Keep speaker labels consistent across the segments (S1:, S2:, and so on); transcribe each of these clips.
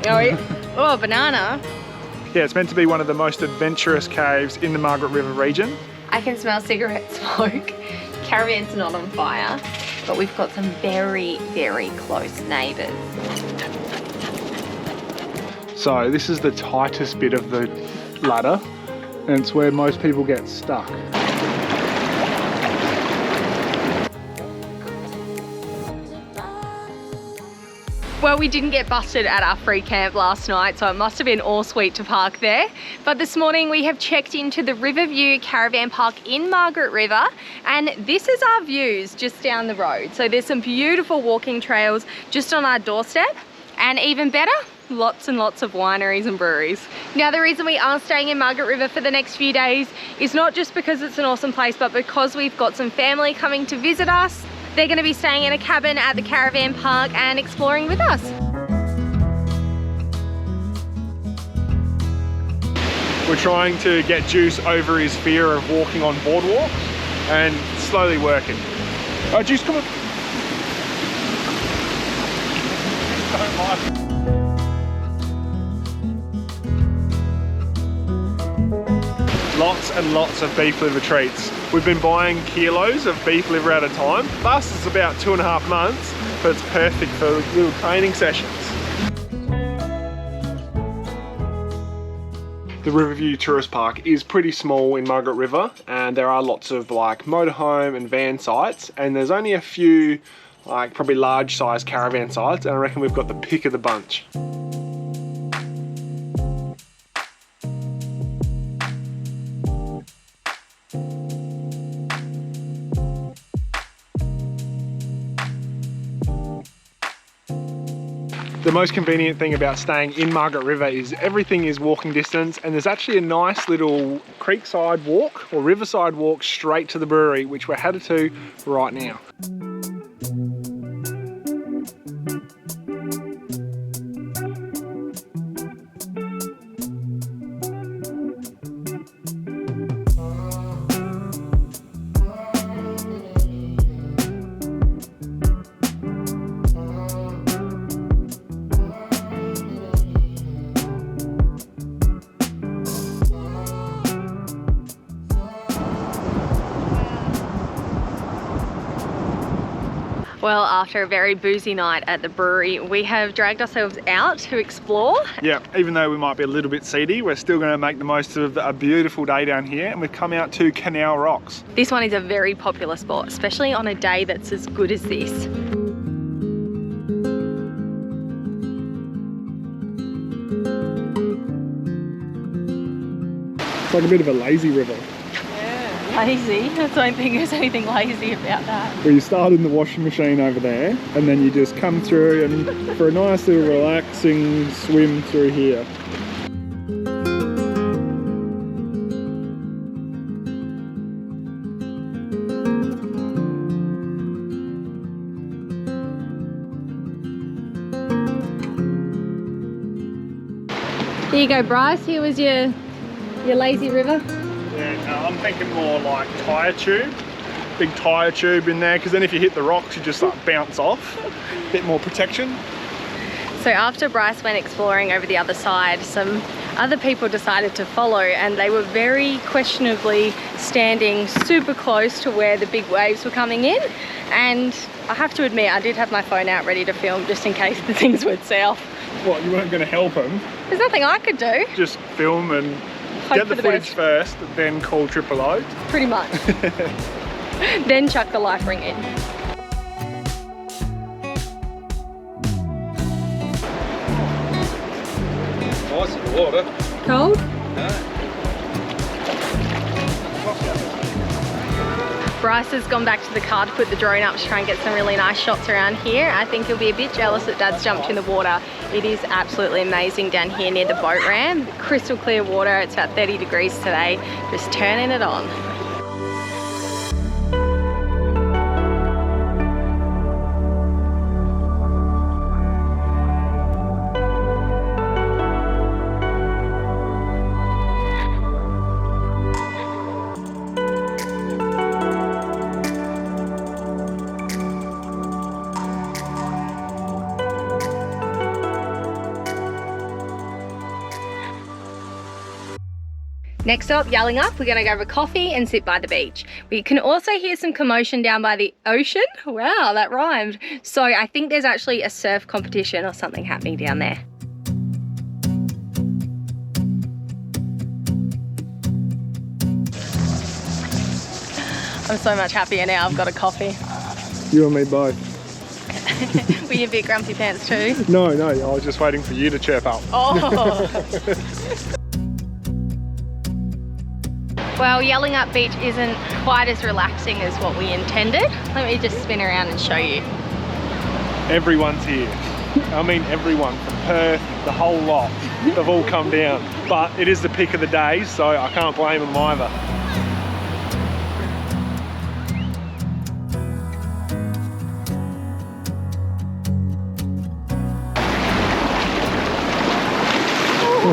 S1: Oh, a banana.
S2: Yeah, it's meant to be one of the most adventurous caves in the Margaret River region.
S1: I can smell cigarette smoke. Caravan's not on fire, but we've got some very, very close neighbours.
S2: So this is the tightest bit of the ladder, and it's where most people get stuck.
S1: Well, we didn't get busted at our free camp last night, so it must have been all sweet to park there. But this morning we have checked into the Riverview Caravan Park in Margaret River, and this is our views just down the road. So there's some beautiful walking trails just on our doorstep, and even better, lots and lots of wineries and breweries. Now, the reason we are staying in Margaret River for the next few days is not just because it's an awesome place, but because we've got some family coming to visit us. They're going to be staying in a cabin at the Caravan Park and exploring with us.
S2: We're trying to get Juice over his fear of walking on boardwalks and slowly working. Oh, Juice, come on. Don't like it. Lots and lots of beef liver treats. We've been buying kilos of beef liver at a time. Lasts us about 2.5 months, but it's perfect for little training sessions. The Riverview Tourist Park is pretty small in Margaret River, and there are lots of like motorhome and van sites, and there's only a few like probably large size caravan sites, and I reckon we've got the pick of the bunch. The most convenient thing about staying in Margaret River is everything is walking distance, and there's actually a nice little creekside walk or riverside walk straight to the brewery, which we're headed to right now.
S1: Well, after a very boozy night at the brewery, we have dragged ourselves out to explore.
S2: Yeah, even though we might be a little bit seedy, we're still going to make the most of a beautiful day down here, and we've come out to Canal Rocks.
S1: This one is a very popular spot, especially on a day that's as good as this.
S2: It's like a bit of a lazy river.
S1: Lazy? I don't think there's anything lazy about that.
S2: Where you start in the washing machine over there, and then you just come through and for a nice little relaxing swim through here.
S1: Here you go, Bryce. Here was your lazy river.
S2: Yeah, I'm thinking more like tyre tube. Big tyre tube in there, because then if you hit the rocks, you just like bounce off. A bit more protection.
S1: So after Bryce went exploring over the other side, some other people decided to follow, and they were very questionably standing super close to where the big waves were coming in. And I have to admit, I did have my phone out ready to film just in case the things went south. What, you weren't going to help them? There's nothing I could do.
S2: Just film and get the footage first, then call Triple O.
S1: Pretty much. Then chuck the life ring in.
S3: Nice in the water.
S1: Cold?
S3: No.
S1: Bryce has gone back to the car to put the drone up to try and get some really nice shots around here. I think he'll be a bit jealous that Dad's jumped in the water. It is absolutely amazing down here near the boat ramp. Crystal clear water, it's about 30 degrees today. Just turning it on. Next up, Yallingup, we're gonna grab a coffee and sit by the beach. We can also hear some commotion down by the ocean. Wow, that rhymed. So I think there's actually a surf competition or something happening down there. I'm so much happier now I've got a coffee.
S2: You and me both.
S1: Were you a bit grumpy pants too?
S2: No, I was just waiting for you to chirp up.
S1: Oh. Well, Yallingup Beach isn't quite as relaxing as what we intended. Let me just spin around and show you.
S2: Everyone's here. I mean everyone from Perth, the whole lot. They've all come down. But it is the pick of the day, so I can't blame them either.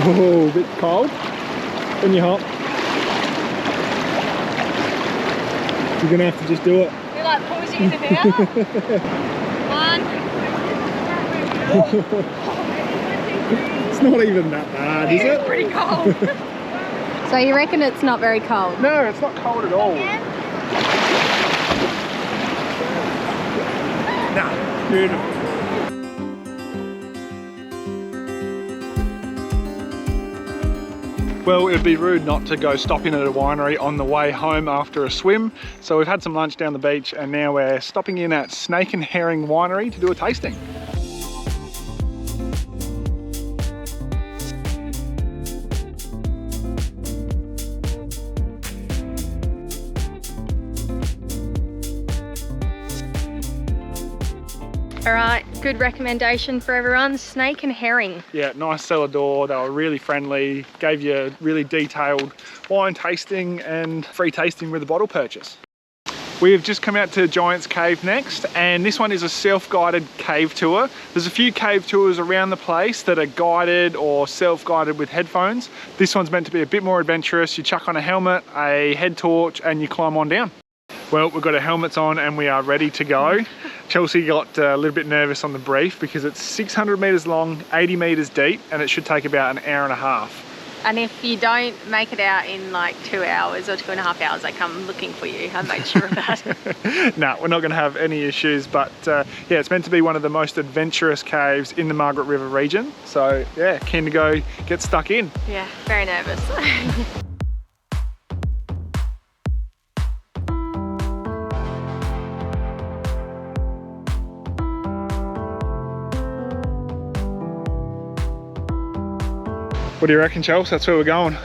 S2: Oh, a bit cold. When you hop. You're gonna have to just do it.
S1: We like pause you in and out. One.
S2: It's not even that bad, is it?
S1: It's pretty cold. So you reckon it's not very cold?
S2: No, it's not cold at all. Nah, beautiful. Well, it'd be rude not to go stopping at a winery on the way home after a swim. So we've had some lunch down the beach and now we're stopping in at Snake and Herring Winery to do a tasting.
S1: All right, good recommendation for everyone, Snake and Herring.
S2: Yeah, nice cellar door. They were really friendly, gave you a really detailed wine tasting and free tasting with a bottle purchase. We've just come out to Giant's Cave next, and this one is a self-guided cave tour. There's a few cave tours around the place that are guided or self-guided with headphones. This one's meant to be a bit more adventurous. You chuck on a helmet, a head torch, and you climb on down. Well, we've got our helmets on and we are ready to go. Chelsea got a little bit nervous on the brief because it's 600 metres long, 80 metres deep, and it should take about an hour and a half.
S1: And if you don't make it out in like 2 hours or 2.5 hours, they come looking for you. I made sure of that.
S2: No, we're not going to have any issues, but yeah, it's meant to be one of the most adventurous caves in the Margaret River region. So yeah, keen to go get stuck in.
S1: Yeah, very nervous.
S2: What do you reckon, Chelsea? That's where we're going.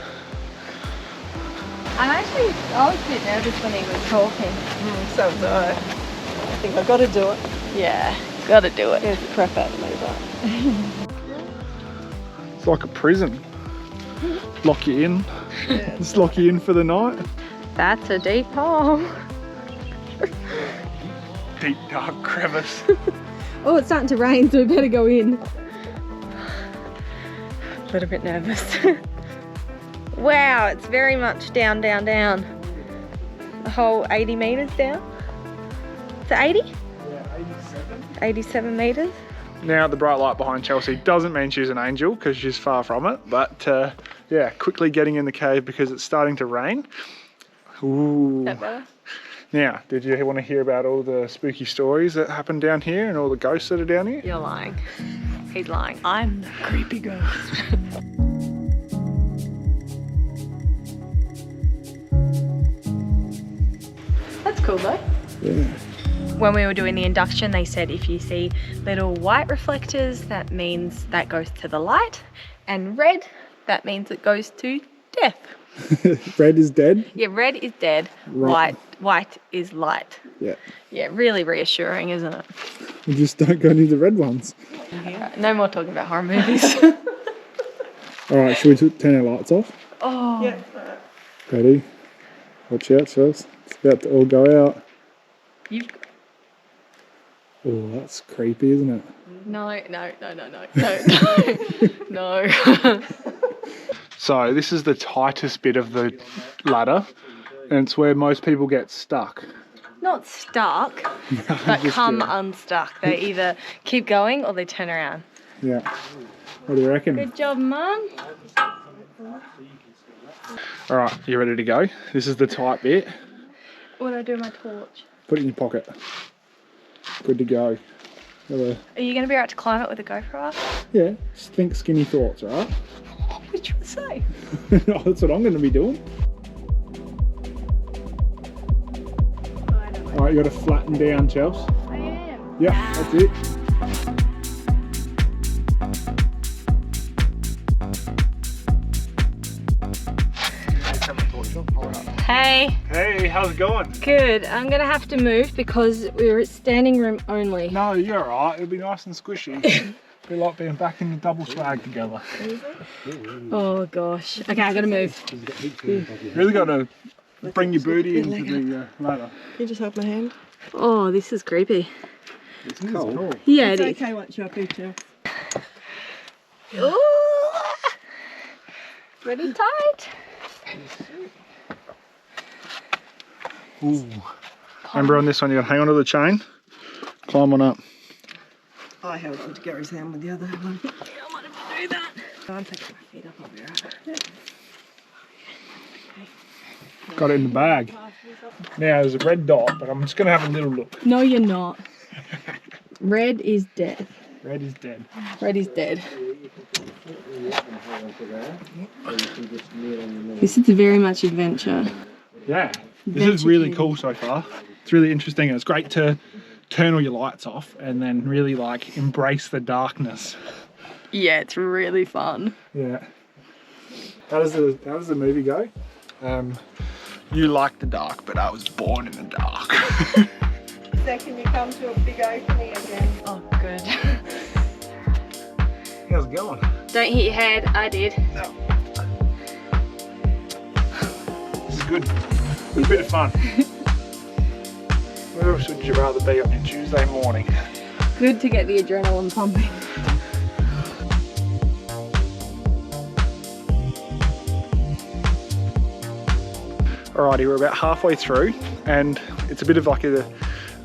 S1: I was a bit nervous when he was talking.
S4: So was I think I've got to do it.
S1: Yeah, gotta do it.
S4: There's the crap out of me, but
S2: It's like a prison. Lock you in.
S4: yeah.
S2: Just lock you in for the night.
S1: That's a deep hole.
S2: Deep dark crevice.
S4: Oh, it's starting to rain, so we better go in.
S1: A little bit nervous. Wow, it's very much down, down, down. The whole 80 metres down. Is it 80?
S2: Yeah, 87.
S1: 87 metres.
S2: Now the bright light behind Chelsea doesn't mean she's an angel because she's far from it, but yeah, quickly getting in the cave because it's starting to rain. Ooh.
S1: Is that better?
S2: Now, did you want to hear about all the spooky stories that happen down here and all the ghosts that are down here?
S1: You're lying. He's lying. I'm the creepy ghost. That's cool though.
S2: Yeah.
S1: When we were doing the induction, they said if you see little white reflectors, that means that goes to the light, and red, that means it goes to death.
S2: Red is dead?
S1: Yeah, red is dead,
S2: Right.
S1: white is light.
S2: Yeah.
S1: Yeah, really reassuring, isn't it?
S2: We just don't go near the red ones.
S1: Right, no more talking about horror movies.
S2: All right, should we turn our lights off?
S1: Oh.
S4: Yeah.
S2: Ready? Watch out, Chelsea. It's about to all go out.
S1: You've...
S2: Oh, that's creepy, isn't it?
S1: No. No.
S2: So this is the tightest bit of the ladder, and it's where most people get stuck.
S1: Not stuck, but come unstuck. They either keep going or they turn around.
S2: Yeah. What do you reckon?
S1: Good job, Mum.
S5: All right, you ready to go? This is the tight bit.
S1: What do I do with my torch?
S5: Put it in your pocket. Good to go.
S1: Are you going to be right to climb it with a GoPro?
S5: Yeah, think skinny thoughts, right?
S1: What you say?
S5: That's what I'm going to be doing. All right, you got to flatten down, Chels.
S1: I am.
S5: Yeah, that's it.
S1: Hey.
S5: Hey, how's it going?
S1: Good. I'm going to have to move because we're at standing room only.
S5: No, you're all right. It'll be nice and squishy. Be like being back in the double swag together.
S1: Oh gosh. Okay, I got to move.
S5: Really got to bring your booty into the ladder.
S4: Can you just hold my hand?
S1: Oh, this is creepy.
S5: It's cool.
S1: Yeah,
S4: It's
S1: it is.
S4: okay once you're up here, Chel.
S1: Ooh. Pretty tight.
S5: Ooh. Remember on this one, you got to hang onto the chain, climb on up.
S4: I held on to Gary's hand with the other one.
S1: I wanted to do that.
S4: I'm taking my feet up, I'll be right.
S5: Got it in the bag. Now there's a red dot, but I'm just going to have a little look.
S1: No, you're not. Red is dead.
S5: Red is dead.
S1: Red is dead. This is very much adventure.
S5: Yeah, this is really cool so far. It's really interesting. It's great to turn all your lights off and then really like embrace the darkness.
S1: Yeah, it's really fun.
S5: Yeah. How does the movie go? You like the dark, but I was born in the dark.
S4: Second you come to a big opening again.
S1: Oh, good.
S5: How's it going?
S1: Don't hit your head. I did.
S5: This is good. It's a bit of fun. Where else would you rather be on your Tuesday morning?
S1: Good to get the adrenaline pumping.
S5: Alrighty, we're about halfway through and it's a bit of like a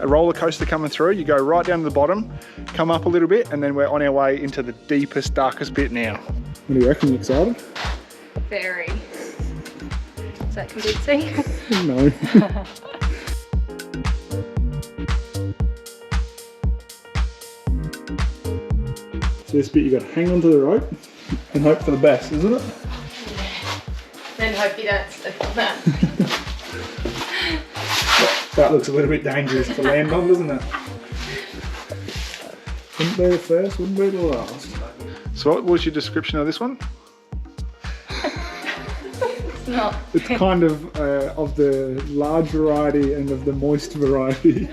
S5: roller coaster coming through. You go right down to the bottom, come up a little bit, and then we're on our way into the deepest, darkest bit now. What do you reckon? You excited?
S1: Very. Is that convincing?
S5: No. So this bit you got to hang onto the rope and hope for the best, isn't it?
S1: Then hope you don't slip on that.
S5: That looks a little bit dangerous to land on, doesn't it? Wouldn't be the first, wouldn't be the last. So what was your description of this one?
S1: It's not.
S5: It's kind of the large variety and of the moist variety.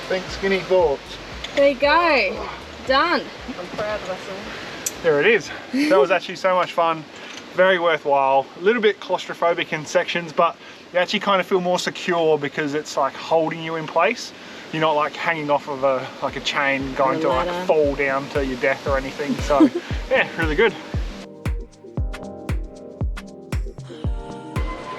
S5: Think skinny thoughts.
S1: There you go. Done.
S4: I'm proud of us all.
S5: There it is. That was actually so much fun. Very worthwhile. A little bit claustrophobic in sections, but you actually kind of feel more secure because it's like holding you in place. You're not like hanging off of a chain going to like fall down to your death or anything. So yeah, really good.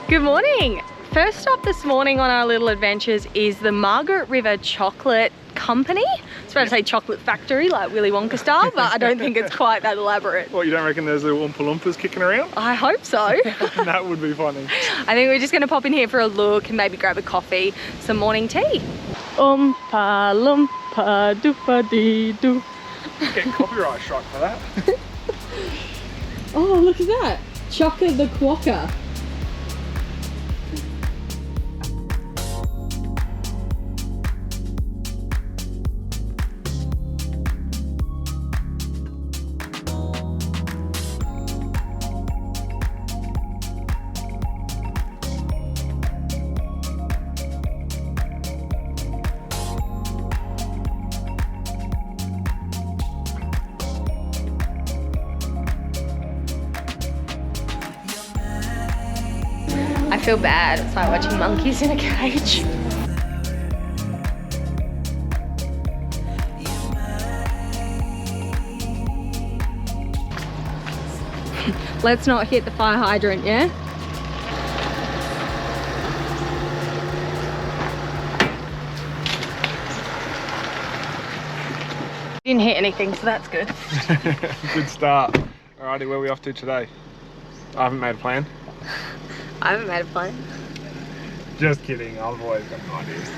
S1: Good morning. First stop this morning on our little adventures is the Margaret River Chocolate Company. I was about to say chocolate factory like Willy Wonka style, but I don't think it's quite that elaborate.
S5: What, you don't reckon there's little Oompa Loompas kicking around?
S1: I hope so.
S5: That would be funny.
S1: I think we're just going to pop in here for a look and maybe grab a coffee, some morning tea. Oompa Loompa doopa dee doo.
S5: Get copyright strike for that.
S1: Oh, look at that. Chocolate the Quokka. I feel bad. It's like watching monkeys in a cage. Let's not hit the fire hydrant, yeah? Didn't hit anything, so that's good.
S5: Good start.
S2: Alrighty, where are we off to today? I haven't made a plan.
S1: I haven't made a plan.
S2: Just kidding, I've always got ideas.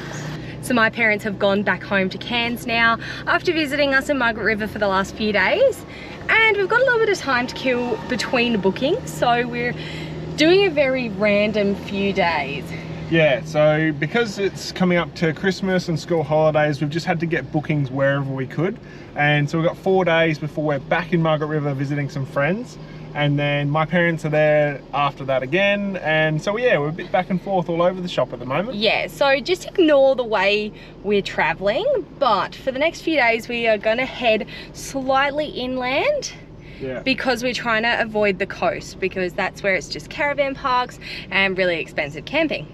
S1: So my parents have gone back home to Cairns now after visiting us in Margaret River for the last few days. And we've got a little bit of time to kill between bookings, so we're doing a very random few days.
S2: Yeah, so because it's coming up to Christmas and school holidays, we've just had to get bookings wherever we could. And so we've got 4 days before we're back in Margaret River visiting some friends. And then my parents are there after that again. And so yeah, we're a bit back and forth all over the shop at the moment.
S1: Yeah, so just ignore the way we're traveling. But for the next few days, we are gonna head slightly inland.
S2: Yeah.
S1: Because we're trying to avoid the coast, because that's where it's just caravan parks and really expensive camping.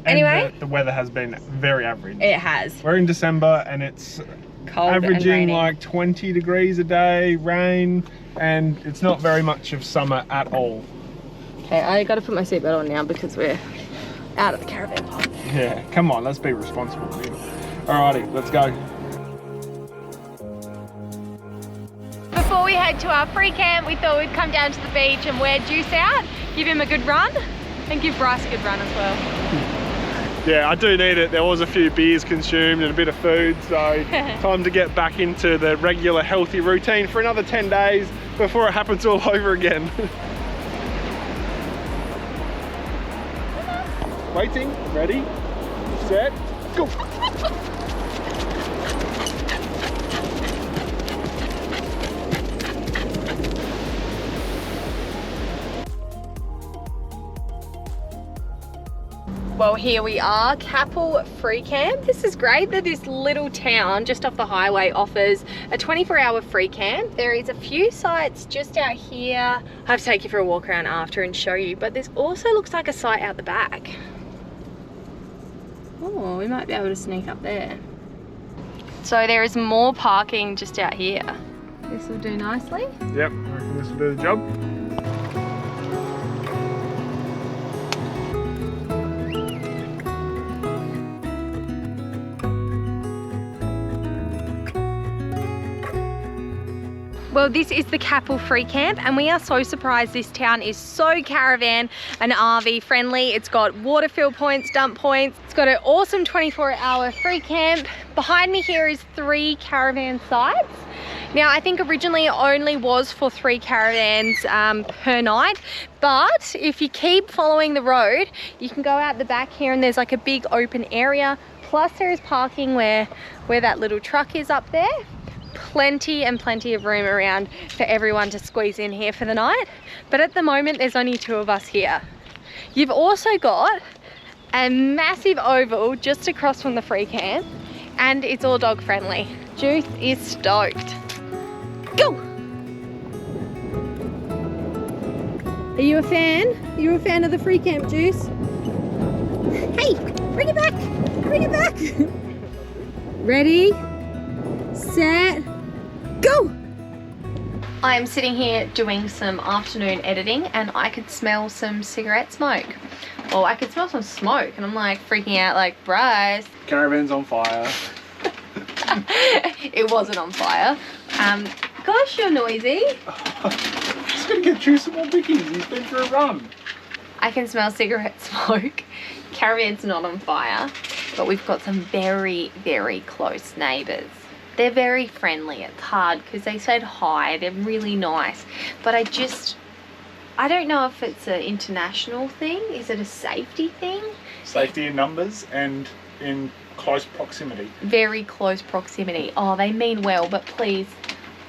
S1: Anyway,
S2: the weather has been very average.
S1: It has.
S2: We're in December and it's
S1: Cold and
S2: averaging
S1: rainy.
S2: like 20 degrees a day, rain, and it's not very much of summer at all.
S1: Okay, I gotta put my seatbelt on now because we're out of the caravan park.
S2: Yeah, come on, let's be responsible. Alrighty, let's go.
S1: Before we head to our free camp, we thought we'd come down to the beach and wear Juice out, give him a good run, and give Bryce a good run as well.
S2: Yeah, I do need it. There was a few beers consumed and a bit of food, so time to get back into the regular healthy routine for another 10 days before it happens all over again. Waiting, ready, set, go.
S1: Well, here we are, Capel Free Camp. This is great that this little town just off the highway offers a 24-hour free camp. There is a few sites just out here. I have to take you for a walk around after and show you, but this also looks like a site out the back. Oh, we might be able to sneak up there. So there is more parking just out here. This will do nicely.
S2: Yep, I reckon this will do the job.
S1: Well, this is the Capel Free Camp and we are so surprised this town is so caravan and RV friendly. It's got water fill points, dump points. It's got an awesome 24-hour free camp. Behind me here is 3 caravan sites. Now, I think originally it only was for 3 caravans per night, but if you keep following the road, you can go out the back here and there's like a big open area. Plus there is parking where that little truck is up there. Plenty and plenty of room around for everyone to squeeze in here for the night. But at the moment, there's only 2 of us here. You've also got a massive oval just across from the free camp and it's all dog friendly. Juice is stoked. Go! Are you a fan? Are you a fan of the free camp, Juice? Hey, bring it back! Bring it back! Ready? Set, go! I am sitting here doing some afternoon editing and I could smell some cigarette smoke. Well, I could smell some smoke and I'm like freaking out like, Bryce.
S2: Caravan's on fire.
S1: It wasn't on fire. Gosh, you're noisy.
S2: Just gonna get you some more bickies. He's been for a run.
S1: I can smell cigarette smoke. Caravan's not on fire, but we've got some very, very close neighbours. They're very friendly. It's hard because they said hi. They're really nice. But I don't know if it's an international thing. Is it a safety thing?
S5: Safety in numbers and in close proximity.
S1: Very close proximity. Oh, they mean well, but please,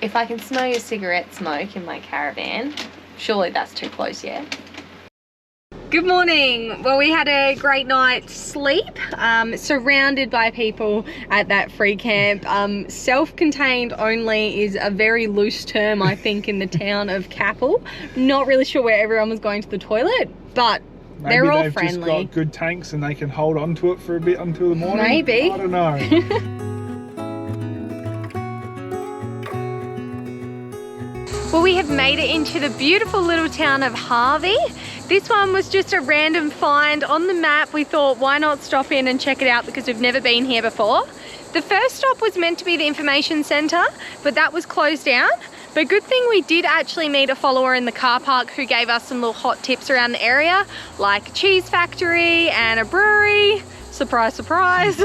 S1: if I can smell your cigarette smoke in my caravan, surely that's too close, yeah? Good morning. Well, we had a great night's sleep, surrounded by people at that free camp. Self-contained only is a very loose term, I think, in the town of Capel. Not really sure where everyone was going to the toilet, but
S2: Maybe
S1: they're all
S2: they've
S1: friendly.
S2: just got good tanks and they can hold on to it for a bit until the morning.
S1: Maybe.
S2: I don't know.
S1: Well, we have made it into the beautiful little town of Harvey. This one was just a random find on the map. We thought, why not stop in and check it out because we've never been here before. The first stop was meant to be the information centre, but that was closed down. But good thing we did actually meet a follower in the car park who gave us some little hot tips around the area, like a cheese factory and a brewery. Surprise, surprise.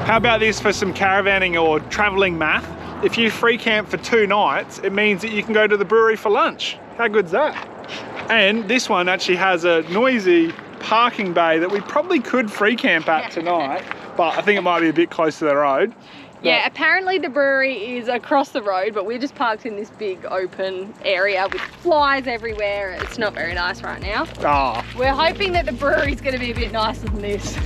S5: How about this for some caravanning or travelling math? If you free camp for 2 nights, it means that you can go to the brewery for lunch. How good's that? And this one actually has a noisy parking bay that we probably could free camp at tonight, but I think it might be a bit close to the road.
S1: Yeah, apparently the brewery is across the road, but we're just parked in this big open area with flies everywhere. It's not very nice right now.
S5: Ah.
S1: We're hoping that the brewery's going to be a bit nicer than this.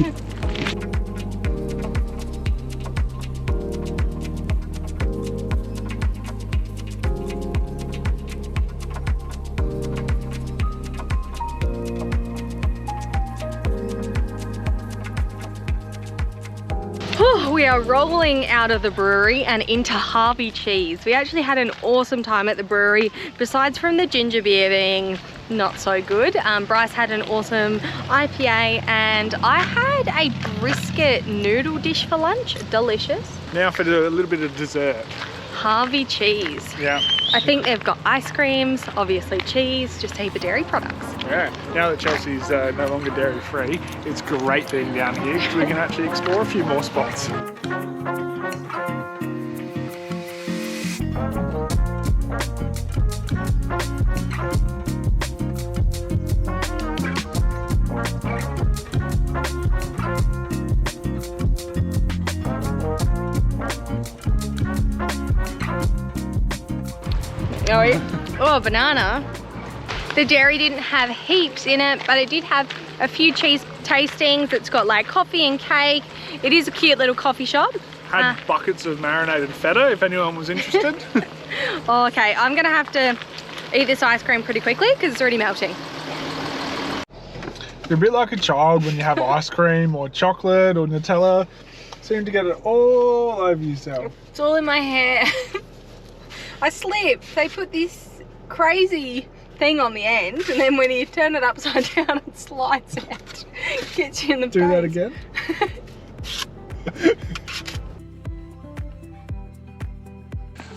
S1: We are rolling out of the brewery and into Harvey cheese. We actually had an awesome time at the brewery, besides from the ginger beer being not so good. Bryce had an awesome IPA and I had a brisket noodle dish for lunch. Delicious.
S5: Now for a little bit of dessert.
S1: Harvey cheese.
S5: Yeah.
S1: I think they've got ice creams, obviously cheese, just a heap of dairy products.
S5: Yeah. Now that Chelsea's no longer dairy free, it's great being down here because we can actually explore a few more spots.
S1: Oh, banana. The dairy didn't have heaps in it, but it did have a few cheese tastings. It's got like coffee and cake. It is a cute little coffee shop.
S5: Had buckets of marinated feta if anyone was interested.
S1: Oh, okay, I'm gonna have to eat this ice cream pretty quickly because it's already melting.
S5: You're a bit like a child when you have ice cream or chocolate or Nutella. Seem to get it all over yourself.
S1: It's all in my hair. I slipped. They put this crazy thing on the end, and then when you turn it upside down, it slides out. Gets you in the
S5: Do
S1: face.
S5: that again.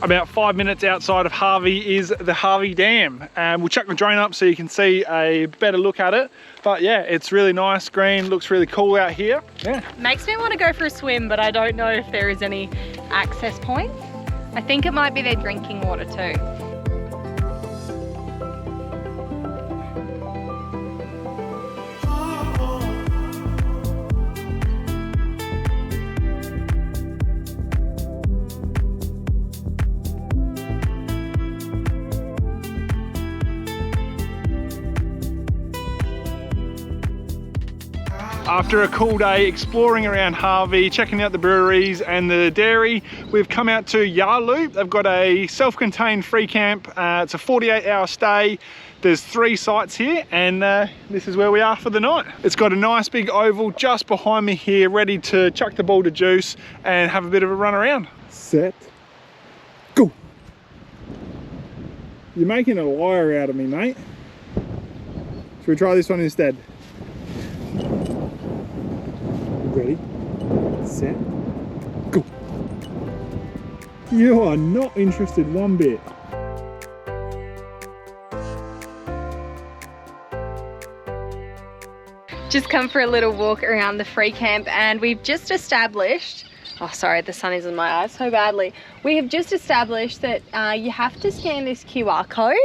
S5: About 5 minutes outside of Harvey is the Harvey Dam. We'll chuck the drone up so you can see a better look at it. But yeah, it's really nice, green, looks really cool out here. Yeah.
S1: Makes me want to go for a swim, but I don't know if there is any access point. I think it might be their drinking water too.
S5: After a cool day exploring around Harvey, checking out the breweries and the dairy, we've come out to Yarloop. They've got a self-contained free camp. It's a 48-hour stay. There's 3 sites here, and this is where we are for the night. It's got a nice big oval just behind me here, ready to chuck the ball to juice and have a bit of a run around. Set, go. You're making a liar out of me, mate. Should we try this one instead? Ready, set, go. You are not interested one bit.
S1: Just come for a little walk around the free camp, and we've just established, oh sorry, the sun is in my eyes so badly. We have just established that you have to scan this QR code,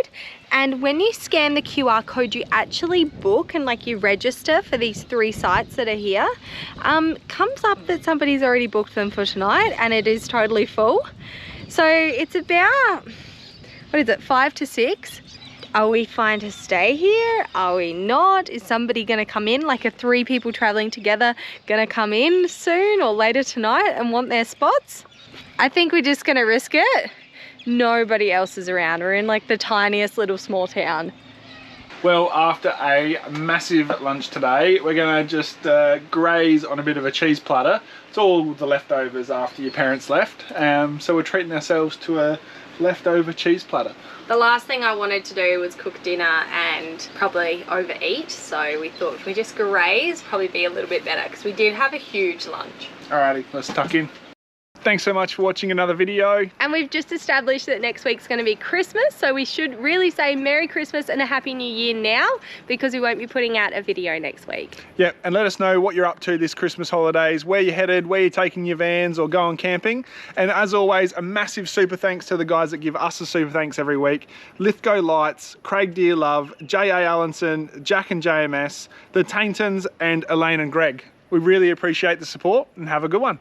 S1: and when you scan the QR code you actually book and like you register for these 3 sites that are here. Comes up that somebody's already booked them for tonight and it is totally full. So it's about, what is it, 5 to 6? Are we fine to stay here? Are we not? Is somebody gonna come in, like 3 people traveling together, gonna come in soon or later tonight and want their spots? I think we're just gonna risk it. Nobody else is around. We're in like the tiniest little small town.
S5: Well, after a massive lunch today, we're gonna just graze on a bit of a cheese platter. It's all the leftovers after your parents left. So we're treating ourselves to a
S2: leftover cheese platter.
S1: The last thing I wanted to do was cook dinner and probably overeat, so we thought if we just graze, probably be a little bit better because we did have a huge lunch.
S2: Alrighty, let's tuck in. Thanks so much for watching another video.
S1: And we've just established that next week's going to be Christmas, so we should really say Merry Christmas and a Happy New Year now because we won't be putting out a video next week.
S5: Yeah, and let us know what you're up to this Christmas holidays, where you're headed, where you're taking your vans or going camping. And as always, a massive super thanks to the guys that give us a super thanks every week. Lithgow Lights, Craig Dearlove, J.A. Allenson, Jack and JMS, the Taintons, and Elaine and Greg. We really appreciate the support and have a good one.